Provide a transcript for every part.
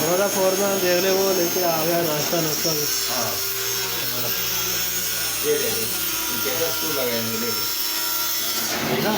हमारा फॉरमैन देख ले, वो लेके आ गया नाश्ता नाश्ता भी। हाँ ये देखो कैसा स्क्रू लगाएंगे देखो देखा।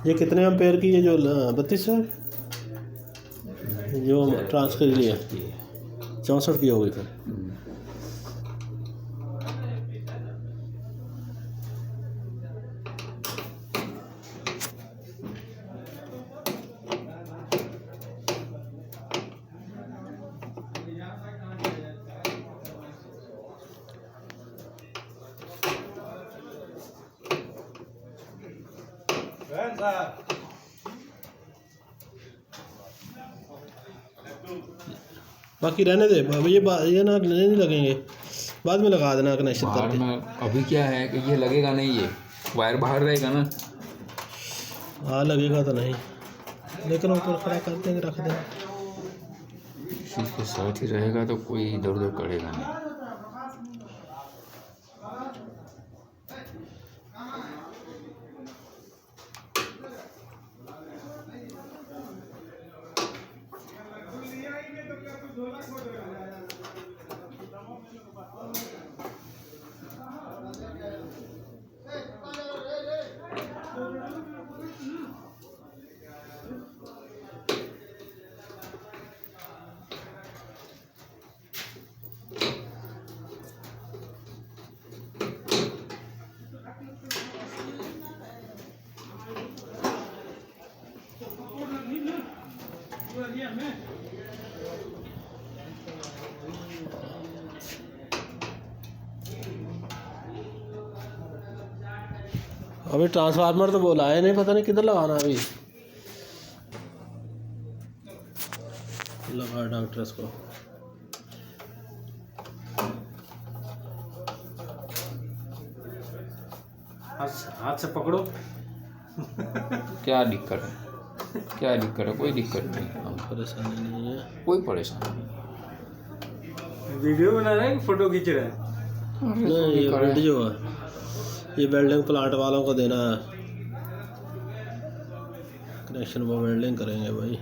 ये कितने एम्पेयर की है जो 32 है जो ट्रांसफर के लिए 64 की हो गई फिर। बाकी रहने दे भाई, ये ना नहीं लगेंगे, बाद में लगा देना कनेक्शन करके। अभी क्या है कि ये लगेगा नहीं, ये वायर बाहर रहेगा ना। हाँ लगेगा तो नहीं, लेकिन ऊपर खड़ा कर देंगे, रख देंगे। चीज़ के साथ ही रहेगा तो कोई इधर उधर करेगा नहीं। अभी ट्रांसफार्मर तो बोला है नहीं, पता नहीं किधर लगाना अभी। लगा डॉक्टर इसको। हाथ से पकड़ो। क्या दिक्कत है, क्या दिक्कत है? कोई दिक्कत नहीं, परेशानी नहीं है, कोई परेशानी नहीं। वीडियो बना रहे हैं, फोटो खींच रहे हैं? नहीं ये वीडियो है, ये वेल्डिंग प्लांट वालों को देना है कनेक्शन, वो वेल्डिंग करेंगे भाई।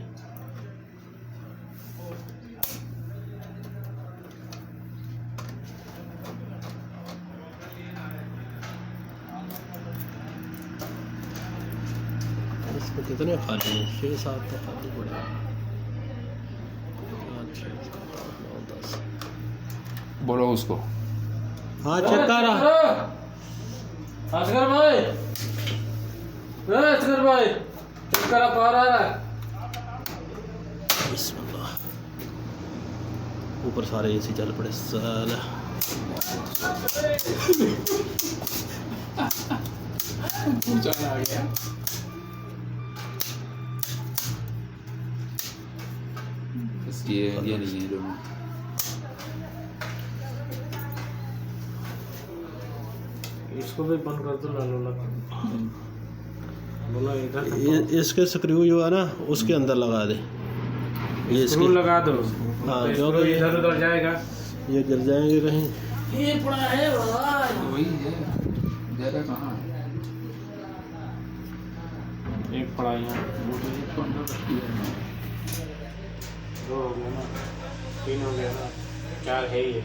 इसमें कितने खाली हैं? 6-7 तो खाली पड़े हैं। बोलो उसको। हाँ चेक कर रहा असगर भाई, असगर भाई चेक करा पा रहा है। बिस्मिल्लाह, ऊपर सारे एसी चल पड़े साला। आ गया। ये नहीं है दोनों। इसको भी बंद कर दो लालो बोला इधर। इसके स्क्रू जो है ना उसके अंदर लगा दे, ये स्क्रू लगा दो। हाँ तो क्योंकि इधर उधर जाएगा, ये गिर जाएंगे कहीं। ये पड़ा है वही है, जगह कहाँ है? एक पड़ा यहाँ, वो तो एक तो अंदर रखी है। 2 हो गया ना, 3 हो गया ना, 4 है ये।